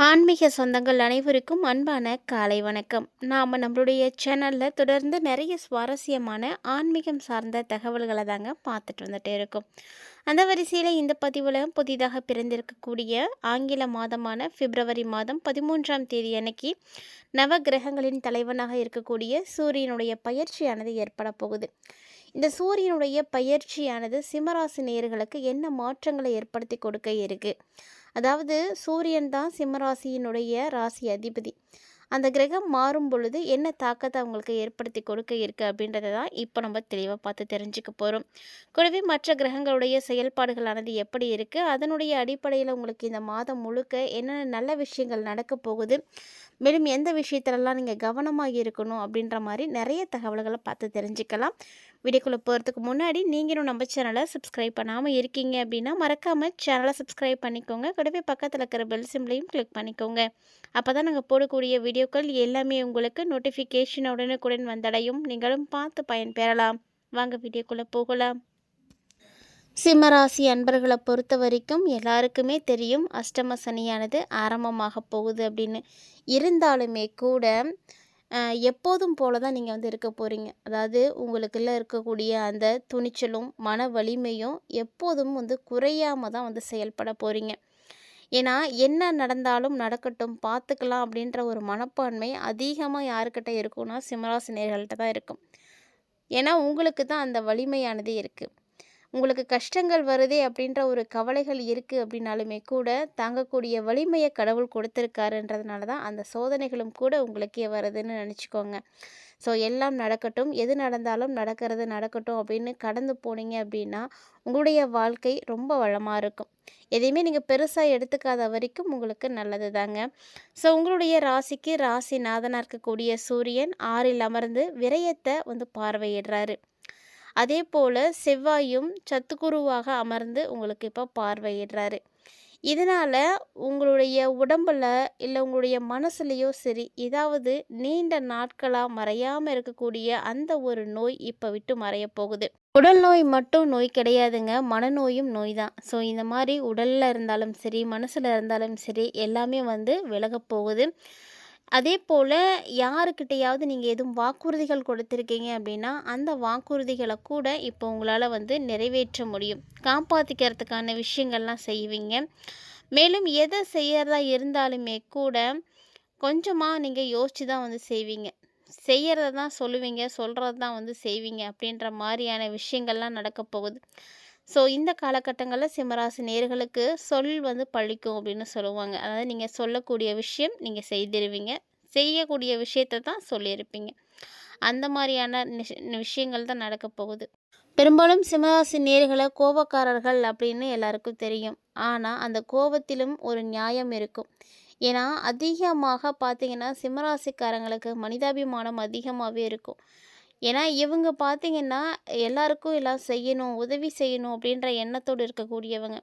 ஆன்மீக சொந்தங்கள் அனைவருக்கும் அன்பான காலை வணக்கம். நாம் நம்மளுடைய சேனலில் தொடர்ந்து நிறைய சுவாரஸ்யமான ஆன்மீகம் சார்ந்த தகவல்களை தாங்க பார்த்துட்டு வந்துட்டே இருக்கோம். அந்த வரிசையில் இந்த பதிவில் புதிதாக பிறந்திருக்கக்கூடிய ஆங்கில மாதமான பிப்ரவரி மாதம் 13ஆம் தேதி அன்னைக்கு நவ கிரகங்களின் தலைவனாக இருக்கக்கூடிய சூரியனுடைய பயிற்சியானது ஏற்பட போகுது. இந்த சூரியனுடைய பயிற்சியானது சிம்மராசி நேயர்களுக்கு என்ன மாற்றங்களை ஏற்படுத்தி கொடுக்க இருக்குது? அதாவது சூரியன் தான் சிம்மராசியினுடைய ராசி அதிபதி. அந்த கிரகம் மாறும் பொழுது என்ன தாக்கத்தை அவங்களுக்கு ஏற்படுத்தி கொடுக்க இருக்குது அப்படின்றத தான் இப்போ நம்ம தெளிவாக பார்த்து தெரிஞ்சுக்க போகிறோம். கூடவே மற்ற கிரகங்களுடைய செயல்பாடுகளானது எப்படி இருக்குது, அதனுடைய அடிப்படையில் உங்களுக்கு இந்த மாதம் முழுக்க என்னென்ன நல்ல விஷயங்கள் நடக்க போகுது, மேலும் எந்த விஷயத்துலலாம் நீங்கள் கவனமாக இருக்கணும் அப்படின்ற மாதிரி நிறைய தகவல்களை பார்த்து தெரிஞ்சுக்கலாம். வீடியோக்குள்ளே போகிறதுக்கு முன்னாடி நீங்களும் நம்ம சேனலை சப்ஸ்கிரைப் பண்ணாமல் இருக்கீங்க அப்படின்னா மறக்காமல் சேனலை சப்ஸ்கிரைப் பண்ணிக்கோங்க. கூடவே பக்கத்தில் இருக்கிற பெல் சிம்லையும் கிளிக் பண்ணிக்கோங்க. அப்போ தான் நாங்கள் போடக்கூடிய வீடியோக்கள் எல்லாமே உங்களுக்கு நோட்டிஃபிகேஷன் உடனுக்குடன் வந்தடையும். நீங்களும் பார்த்து பயன்பெறலாம். வாங்க வீடியோக்குள்ளே போகலாம். சிம்மராசி அன்பர்களை பொறுத்த வரைக்கும் எல்லாருக்குமே தெரியும் அஷ்டம சனியானது ஆரம்பமாக போகுது அப்படின்னு. இருந்தாலுமே கூட எப்போதும் போல தான் நீங்கள் இருக்க போகிறீங்க. அதாவது உங்களுக்குள்ள இருக்கக்கூடிய அந்த துணிச்சலும் மன வலிமையும் எப்போதும் குறையாமல் தான் செயல்பட போகிறீங்க. ஏன்னா என்ன நடந்தாலும் நடக்கட்டும் பார்த்துக்கலாம் அப்படின்ற ஒரு மனப்பான்மை அதிகமாக யாருக்கிட்ட இருக்கும்னா சிம்மராசி நேயர்கள்ட்ட தான் இருக்கும். ஏன்னா உங்களுக்கு தான் அந்த வலிமையானது இருக்குது. உங்களுக்கு கஷ்டங்கள் வருதே அப்படின்ற ஒரு கவலைகள் இருக்குது அப்படின்னாலுமே கூட தாங்கக்கூடிய வலிமையை கடவுள் கொடுத்துருக்காருன்றதுனால தான் அந்த சோதனைகளும் கூட உங்களுக்கே வருதுன்னு நினச்சிக்கோங்க. ஸோ எல்லாம் நடக்கட்டும், எது நடந்தாலும் நடக்கிறது நடக்கட்டும் அப்படின்னு கடந்து போனீங்க அப்படின்னா உங்களுடைய வாழ்க்கை ரொம்ப வளமாக இருக்கும். எதையுமே நீங்கள் பெருசாக எடுத்துக்காத வரைக்கும் உங்களுக்கு நல்லது தாங்க. ஸோ உங்களுடைய ராசிக்கு ராசி நாதனாக இருக்கக்கூடிய சூரியன் 6இல் அமர்ந்து விரயத்தை பார்வையிடுறாரு. அதே போல் செவ்வாயும் சத்துக்குருவாக அமர்ந்து உங்களுக்கு இப்போ பார்வையிடுறாரு. இதனால் உங்களுடைய உடம்பில் இல்லை உங்களுடைய மனசுலேயோ சரி ஏதாவது நீண்ட நாட்களாக மறையாமல் இருக்கக்கூடிய அந்த ஒரு நோய் இப்போ விட்டு மறைய போகுது. உடல் நோய் மட்டும் நோய் கிடையாதுங்க, மனநோயும் நோய் தான். ஸோ இந்த மாதிரி உடலில் இருந்தாலும் சரி மனசில் இருந்தாலும் சரி எல்லாமே விலகப் போகுது. அதே போல் யாருக்கிட்டையாவது நீங்கள் எதுவும் வாக்குறுதிகள் கொடுத்துருக்கீங்க அப்படின்னா அந்த வாக்குறுதிகளை கூட இப்போ உங்களால் நிறைவேற்ற முடியும். காப்பாற்றிக்கிறதுக்கான விஷயங்கள்லாம் செய்வீங்க. மேலும் எதை செய்யறதா இருந்தாலுமே கூட கொஞ்சமாக நீங்கள் யோசித்து தான் செய்வீங்க. செய்கிறத தான் சொல்லுவீங்க, சொல்கிறது தான் செய்வீங்க அப்படின்ற மாதிரியான விஷயங்கள்லாம் நடக்க போகுது. ஸோ இந்த காலகட்டங்களில் சிம்மராசி நேயர்களுக்கு சொல் பழிக்கும் அப்படின்னு சொல்லுவாங்க. அதாவது நீங்கள் சொல்லக்கூடிய விஷயம் நீங்கள் செய்திருவீங்க, செய்யக்கூடிய விஷயத்தை தான் சொல்லியிருப்பீங்க. அந்த மாதிரியான விஷயங்கள் தான் நடக்க போகுது. பெரும்பாலும் சிம்மராசி நேயர்களை கோபக்காரர்கள் அப்படின்னு எல்லாருக்கும் தெரியும். ஆனால் அந்த கோபத்திலும் ஒரு நியாயம் இருக்கும். ஏன்னா அதிகமாக பார்த்தீங்கன்னா சிம்மராசிக்காரங்களுக்கு மனிதாபிமானம் அதிகமாகவே இருக்கும். ஏன்னா இவங்க பார்த்தீங்கன்னா எல்லாருக்கும் எல்லாம் செய்யணும், உதவி செய்யணும் அப்படின்ற எண்ணத்தோடு இருக்கக்கூடியவங்க.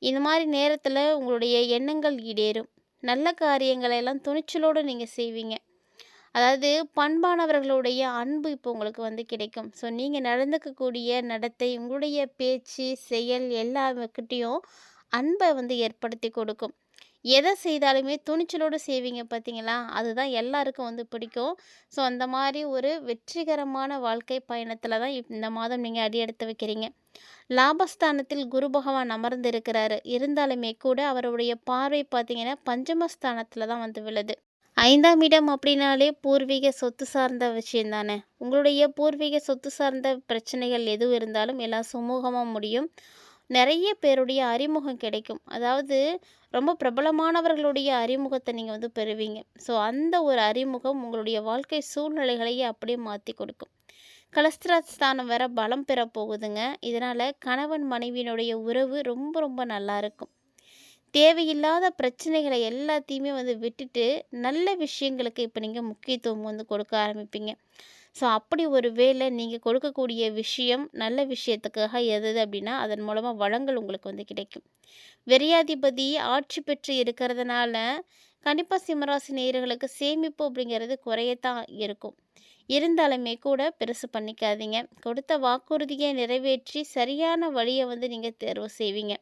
இந்த மாதிரி நேரத்தில் உங்களுடைய எண்ணங்கள் ஈடேறும். நல்ல காரியங்களை எல்லாம் துணிச்சலோடு நீங்கள் செய்வீங்க. அதாவது பண்பானவர்களுடைய அன்பு இப்போ உங்களுக்கு கிடைக்கும். ஸோ நீங்கள் நடந்துக்கக்கூடிய நடத்தை, உங்களுடைய பேச்சு செயல் எல்லாக்கிட்டையும் அன்பை ஏற்படுத்தி கொடுக்கும். எதை செய்தாலுமே துணிச்சலோடு செய்வீங்க பார்த்தீங்களா, அதுதான் எல்லாருக்கும் பிடிக்கும். ஸோ அந்த மாதிரி ஒரு வெற்றிகரமான வாழ்க்கை பயணத்தில் தான் இந்த மாதம் நீங்கள் அடி எடுத்து வைக்கிறீங்க. லாபஸ்தானத்தில் குரு பகவான் அமர்ந்து இருக்கிறாரு. இருந்தாலுமே கூட அவருடைய பார்வை பார்த்தீங்கன்னா பஞ்சமஸ்தானத்தில் தான் விழுது. 5ஆம் இடம் அப்படின்னாலே பூர்வீக சொத்து சார்ந்த விஷயம் தானே. உங்களுடைய பூர்வீக சொத்து சார்ந்த பிரச்சனைகள் எதுவும் இருந்தாலும் எல்லாம் சுமூகமாக முடியும். நிறைய பேருடைய அறிமுகம் கிடைக்கும். அதாவது ரொம்ப பிரபலமானவர்களுடைய அறிமுகத்தை நீங்கள் பெறுவீங்க. ஸோ அந்த ஒரு அறிமுகம் உங்களுடைய வாழ்க்கை சூழ்நிலைகளையே அப்படியே மாற்றி கொடுக்கும். கலஸ்திரஸ்தானம் வேற பலம் பெற போகுதுங்க. இதனால் கணவன் மனைவியினுடைய உறவு ரொம்ப ரொம்ப நல்லா இருக்கும். தேவையில்லாத பிரச்சனைகளை எல்லாத்தையுமே விட்டுட்டு நல்ல விஷயங்களுக்கு இப்போ நீங்கள் முக்கியத்துவம் கொடுக்க ஆரம்பிப்பீங்க. ஸோ அப்படி ஒரு வேளை நீங்கள் கொடுக்கக்கூடிய விஷயம் நல்ல விஷயத்துக்காக எது அப்படின்னா அதன் மூலமாக வளங்கள் உங்களுக்கு கிடைக்கும். விரையாதிபதி ஆட்சி பெற்று இருக்கிறதுனால கண்டிப்பாக சிம்மராசி நேயர்களுக்கு சேமிப்பு அப்படிங்கிறது குறையத்தான் இருக்கும். இருந்தாலுமே கூட பெருசு பண்ணிக்காதீங்க. கொடுத்த வாக்குறுதியை நிறைவேற்றி சரியான வழியை நீங்கள் தேர்வு செய்வீங்க.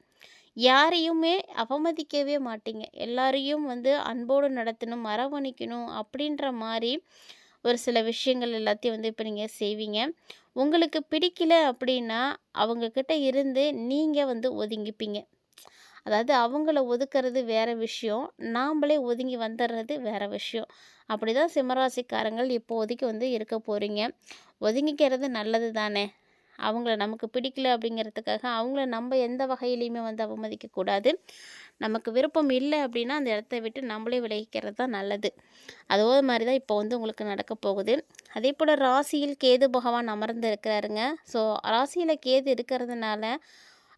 யாரையுமே அவமதிக்கவே மாட்டீங்க. எல்லாரையும் வந்து அன்போடு நடத்தணும், அரவணைக்கணும் அப்படின்ற மாரி ஒரு சில விஷயங்கள் எல்லாத்தையும் வந்து இப்ப நீங்க செய்வீங்க. உங்களுக்கு பிடிக்கல அப்படின்னா, அவங்க கிட்ட இருந்து நீங்க வந்து ஒதுங்கிப்பீங்க. அதாவது அவங்கள ஒதுக்குறது வேற விஷயம். நாமளே ஒதுங்கி வந்துடுறது வேற விஷயம். அப்படிதான் சிம்மராசிக்காரங்கள் இப்போதைக்கு வந்து இருக்க போறீங்க. ஒதுங்கிக்கிறது நல்லது தானே! அவங்கள நமக்கு பிடிக்கல அப்படிங்கிறதுக்காக, அவங்கள நம்ம எந்த வகையிலயுமே வந்து அவமதிக்கக்கூடாது. நமக்கு விருப்பம் இல்ல அப்படின்னா, அந்த இடத்த விட்டு நம்மளே விலகிக்கிறது தான் நல்லது. அதோ மாரி தான் இப்போ வந்து உங்களுக்கு நடக்க போகுது. அதேபோல ராசியில் கேது பகவான் அமர்ந்து இருக்கிறாருங்க. ஸோ ராசியில கேது இருக்கிறதுனால,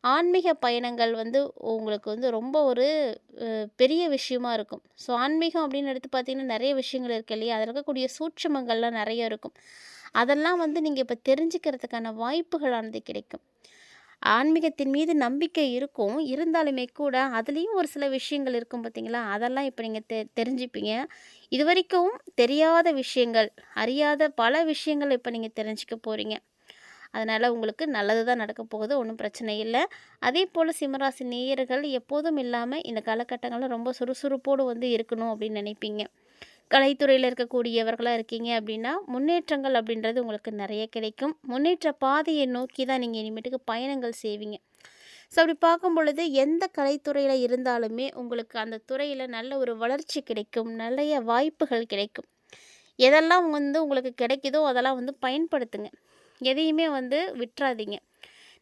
ஆன்மீக பயணங்கள் வந்து உங்களுக்கு வந்து ரொம்ப ஒரு பெரிய விஷயமா இருக்கும். ஸோ ஆன்மீகம் அப்படின்னு எடுத்து பார்த்தீங்கன்னா, நெறைய விஷயங்கள் இருக்கு இல்லையா? அதில இருக்கக்கூடிய சூட்சுமங்கள்லாம் நெறைய இருக்கும். அதெல்லாம் வந்து நீங்க இப்ப தெரிஞ்சுக்கிறதுக்கான வாய்ப்புகளானது கிடைக்கும். ஆன்மீகத்தின் மீது நம்பிக்கை இருக்கும். இருந்தாலுமே கூட அதுலேயும் ஒரு சில விஷயங்கள் இருக்கும் பார்த்தீங்களா? அதெல்லாம் இப்ப நீங்க தெரிஞ்சுப்பீங்க. இதுவரைக்கும் தெரியாத விஷயங்கள், அறியாத பல விஷயங்கள் இப்ப நீங்க தெரிஞ்சுக்க போறீங்க. அதனால உங்களுக்கு நல்லது தான் நடக்கப் போகுது. ஒண்ணும் பிரச்சனை இல்ல. அதேபோல சிம்மராசி நேயர்கள் எப்போதும் இல்லாம இந்த காலகட்டங்கள்ல ரொம்ப சுறுசுறுப்போடு வந்து இருக்கணும் அப்படின்னு நினைப்பீங்க. கலைத்துறையில இருக்கக்கூடியவர்களா இருக்கீங்க அப்படின்னா, முன்னேற்றங்கள் அப்படின்றது உங்களுக்கு நெறைய கிடைக்கும். முன்னேற்ற பாதையை நோக்கி தான் நீங்க இனிமேட்டுக்கு பயணங்கள் செய்வீங்க. ஸோ அப்படி பார்க்கும் பொழுது எந்த கலைத்துறையில இருந்தாலுமே உங்களுக்கு அந்த துறையில நல்ல ஒரு வளர்ச்சி கிடைக்கும். நெறைய வாய்ப்புகள் கிடைக்கும். எதெல்லாம் வந்து உங்களுக்கு கிடைக்குதோ அதெல்லாம் வந்து பயன்படுத்துங்க. எதையுமே வந்து விட்றாதீங்க.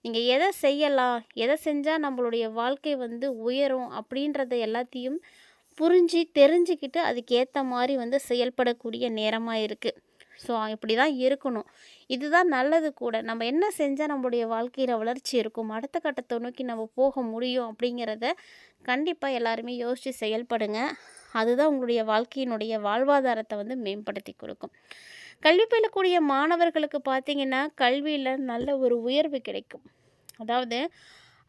நீங்க எத செய்யலாம், எத செஞ்சா நம்மளுடைய வாழ்க்கை வந்து உயரும் அப்படின்றத எல்லாத்தையும் புரிஞ்சு, தெரிஞ்சுக்கிட்டு அதுக்கேத்த மாரி வந்து செயல்படக்கூடிய நேரமா இருக்கு. ஸோ இப்படி தான் இருக்கணும். இதுதான் நல்லது கூட. நம்ம என்ன செஞ்சா நம்மளுடைய வாழ்க்கையில வளர்ச்சி இருக்கும், அடுத்த கட்டத்த நோக்கி நம்ம போக முடியும் அப்படிங்கிறத கண்டிப்பா எல்லாருமே யோசிச்சு செயல்படுங்க. அதுதான் உங்களுடைய வாழ்க்கையினுடைய வாழ்வாதாரத்த வந்து மேம்படுத்தி கொடுக்கும். கல்வி பயிலக்கூடிய மாணவர்களுக்கு பார்த்தீங்கன்னா, கல்வியில நல்ல ஒரு உயர்வு கிடைக்கும். அதாவது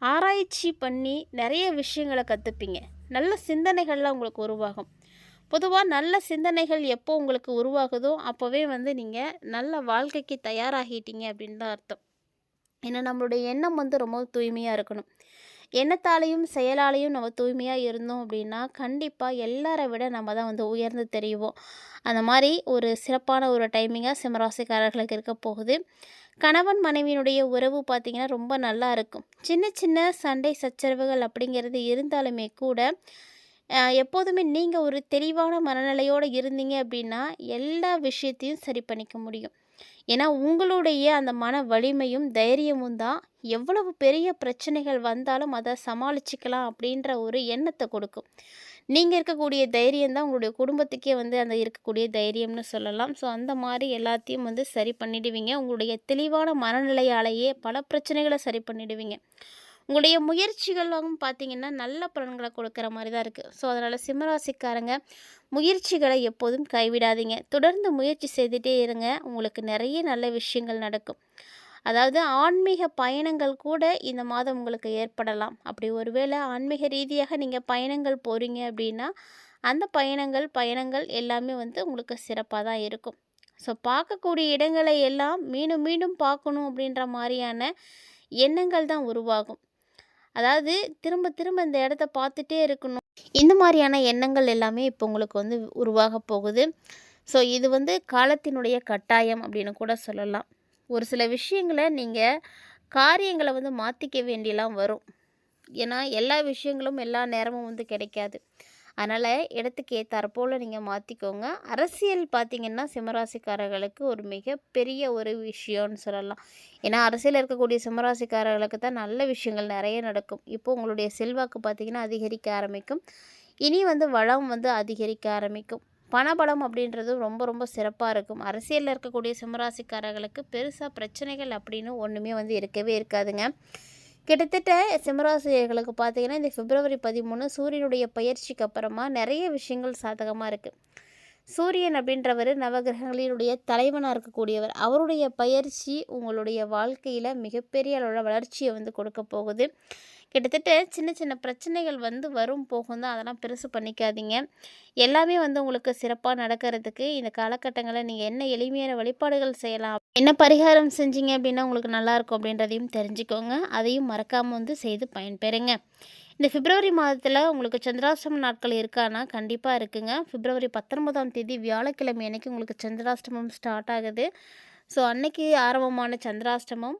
ஆராய்ச்சி பண்ணி நிறைய விஷயங்கள கத்துப்பீங்க. நல்ல சிந்தனைகள்லாம் உங்களுக்கு உருவாகும். பொதுவா நல்ல சிந்தனைகள் எப்போ உங்களுக்கு உருவாகுதோ, அப்போவே வந்து நீங்க நல்ல வாழ்க்கைக்கு தயாராகிட்டீங்க அப்படின்னு தான் அர்த்தம். ஏன்னா நம்மளுடைய எண்ணம் வந்து ரொம்ப தூய்மையா இருக்கணும். எண்ணத்தாலேயும் செயலாலேயும் நம்ம தூய்மையா இருந்தோம் அப்படின்னா, கண்டிப்பா எல்லார விட நம்ம தான் வந்து உயர்ந்து தெரிவோம். அந்த மாரி ஒரு சிறப்பான ஒரு டைமிங்கா சிம்மராசிக்காரர்களுக்கு இருக்க போகுது. கணவன் மனைவியினுடைய உறவு பார்த்திங்கன்னா, ரொம்ப நல்லா இருக்கும். சின்ன சின்ன சண்டை சச்சரவுகள் அப்படிங்கிறது இருந்தாலுமே கூட, எப்போதுமே நீங்க ஒரு தெளிவான மனநிலையோடு இருந்தீங்க அப்படின்னா, எல்லா விஷயத்தையும் சரி பண்ணிக்க முடியும். ஏன்னா, உங்களுடைய அந்த மன வலிமையும், தைரியமும் தான் எவ்வளவு பெரிய பிரச்சனைகள் வந்தாலும் அத சமாளிச்சுக்கலாம் அப்படின்ற ஒரு எண்ணத்த கொடுக்கும். நீங்க இருக்கக்கூடிய தைரியம் தான் உங்களுடைய குடும்பத்துக்கே வந்து அந்த இருக்கக்கூடிய தைரியம்னு சொல்லலாம். ஸோ, அந்த மாரி எல்லாத்தையும் வந்து சரி பண்ணிடுவீங்க. உங்களுடைய தெளிவான மனநிலையாலேயே பல பிரச்சனைகள சரி பண்ணிடுவீங்க. உங்களுடைய முயற்சிகளும் பார்த்தீங்கன்னா, நல்ல பலன்கள கொடுக்குற மாரி தான் இருக்கு. ஸோ, அதனால சிம்மராசிக்காரங்க முயற்சிகளை எப்போதும் கைவிடாதீங்க. தொடர்ந்து முயற்சி செய்துட்டே இருங்க. உங்களுக்கு நிறைய நல்ல விஷயங்கள் நடக்கும். அதாவது ஆன்மீக பயணங்கள் கூட இந்த மாதம் உங்களுக்கு ஏற்படலாம். அப்படி ஒருவேளை ஆன்மீக ரீதியாக நீங்கள் பயணங்கள் போகிறீங்க அப்படின்னா, அந்த பயணங்கள் எல்லாமே வந்து உங்களுக்கு சிறப்பாக தான் இருக்கும். ஸோ பார்க்கக்கூடிய இடங்களை எல்லாம் மீண்டும் மீண்டும் பார்க்கணும் அப்படின்ற மாரியான எண்ணங்கள் தான் உருவாகும். அதாவது திரும்ப திரும்ப இந்த இடத்த பார்த்துட்டே இருக்கணும். இந்த மாரியான எண்ணங்கள் எல்லாமே இப்போ உங்களுக்கு வந்து உருவாக போகுது. ஸோ இது வந்து காலத்தினுடைய கட்டாயம் அப்படின்னு கூட சொல்லலாம். ஒரு சில விஷயங்கள நீங்க காரியங்கள வந்து மாத்திக்க வேண்டியலாம் வரும். ஏன்னா, எல்லா விஷயங்களும் எல்லா நேரமும் வந்து கிடைக்காது. அதனால இடத்துக்கு ஏத்தாற்போல நீங்க மாத்திக்கோங்க. அரசியல் பார்த்தீங்கன்னா, சிம்மராசிக்காரர்களுக்கு ஒரு மிகப்பெரிய ஒரு விஷயம்னு சொல்லலாம். ஏன்னா, அரசியல்ல இருக்கக்கூடிய சிம்மராசிக்காரர்களுக்கு தான் நல்ல விஷயங்கள் நெறைய நடக்கும். இப்போ உங்களுடைய செல்வாக்கு பார்த்தீங்கன்னா, அதிகரிக்க ஆரம்பிக்கும். இனி வந்து வளம் வந்து அதிகரிக்க ஆரம்பிக்கும். பணபலம் அப்படின்றது ரொம்ப ரொம்ப சிறப்பா இருக்கும். அரசியல்ல இருக்கக்கூடிய சிம்மராசிக்காரர்களுக்கு பெருசா பிரச்சனைகள் அப்படின்னு ஒண்ணுமே வந்து இருக்கவே இருக்காதுங்க. கிட்டத்தட்ட சிம்மராசிரியர்களுக்கு பார்த்தீங்கன்னா, இந்த பிப்ரவரி 13 சூரியனுடைய பயிற்சிக்கு அப்புறமா நிறைய விஷயங்கள் சாதகமா இருக்கு. சூரியன் அப்படின்றவர் நவகிரகங்களினுடைய தலைவனா இருக்கக்கூடியவர். அவருடைய பயிற்சி உங்களுடைய வாழ்க்கையில மிகப்பெரிய அளவுல வளர்ச்சிய வந்து கொடுக்க போகுது. கிட்டத்தட்ட சின்ன சின்ன பிரச்சனைகள் வந்து வரும் போகும் தான். அதெல்லாம் பெருசு பண்ணிக்காதீங்க. எல்லாமே வந்து உங்களுக்கு சிறப்பா நடக்கிறதுக்கு இந்த காலகட்டங்கள்ல நீங்க என்ன எளிமையான வழிபாடுகள் செய்யலாம், என்ன பரிகாரம் செஞ்சீங்க அப்படின்னா உங்களுக்கு நல்லாயிருக்கும் அப்படின்றதையும் தெரிஞ்சுக்கோங்க. அதையும் மறக்காம வந்து செய்து பயன்பெறுங்க. இந்த பிப்ரவரி மாதத்துல உங்களுக்கு சந்திராஷ்டம நாட்கள் இருக்கான்னா, கண்டிப்பா இருக்குங்க. பிப்ரவரி 19ஆம் தேதி வியாழக்கிழமை அன்னைக்கு உங்களுக்கு சந்திராஷ்டமம் ஸ்டார்ட் ஆகுது. ஸோ, அன்னைக்கு ஆரம்பமான சந்திராஷ்டமம்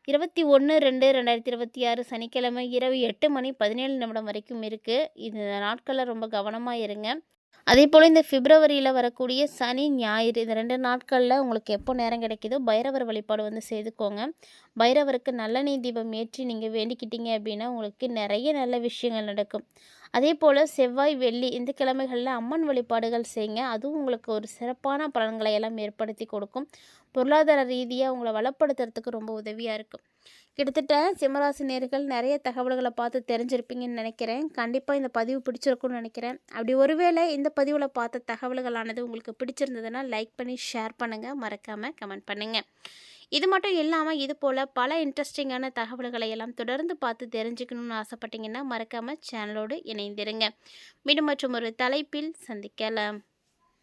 21/2/2026 சனிக்கிழமை இரவு 8 மணி 17 நிமிடம் வரைக்கும் இருக்கு. இந்த நாட்கள்ல ரொம்ப கவனமா இருங்க. அதேபோல் இந்த பிப்ரவரியில் வரக்கூடிய சனி, ஞாயிறு இந்த 2 நாட்களில் உங்களுக்கு எப்போ நேரம் கிடைக்குதோ பைரவர் வழிபாடு வந்து செய்துக்கோங்க. பைரவருக்கு நல்லெண்ணெய் தீபம் ஏற்றி நீங்கள் வேண்டிக்கிட்டீங்க அப்படின்னா உங்களுக்கு நிறைய நல்ல விஷயங்கள் நடக்கும். அதேபோல் செவ்வாய், வெள்ளி இந்த கிழமைகளில் அம்மன் வழிபாடுகள் செய்யுங்க. அதுவும் உங்களுக்கு ஒரு சிறப்பான பலன்களை எல்லாம் ஏற்படுத்தி கொடுக்கும். பொருளாதார ரீதியாக உங்களை வளப்படுத்துறதுக்கு ரொம்ப உதவியாக இருக்கும். கிட்டத்தட்ட சிம்மராசி நேயர்கள் நிறைய தகவல்களை பார்த்து தெரிஞ்சிருப்பீங்கன்னு நினைக்கிறேன். கண்டிப்பாக இந்த பதிவு பிடிச்சிருக்குன்னு நினைக்கிறேன். அப்படி ஒருவேளை இந்த பதிவில் பார்த்த தகவல்களானது உங்களுக்கு பிடிச்சிருந்ததுன்னா லைக் பண்ணி ஷேர் பண்ணுங்கள். மறக்காமல் கமெண்ட் பண்ணுங்கள். இது மட்டும் இல்லாமல் இது போல் பல இன்ட்ரெஸ்டிங்கான தகவல்களை எல்லாம் தொடர்ந்து பார்த்து தெரிஞ்சுக்கணுன்னு ஆசைப்பட்டீங்கன்னா மறக்காமல் சேனலோடு இணைந்திருங்க. மீண்டும் மற்றும் ஒரு தலைப்பில் சந்திக்கலாம்.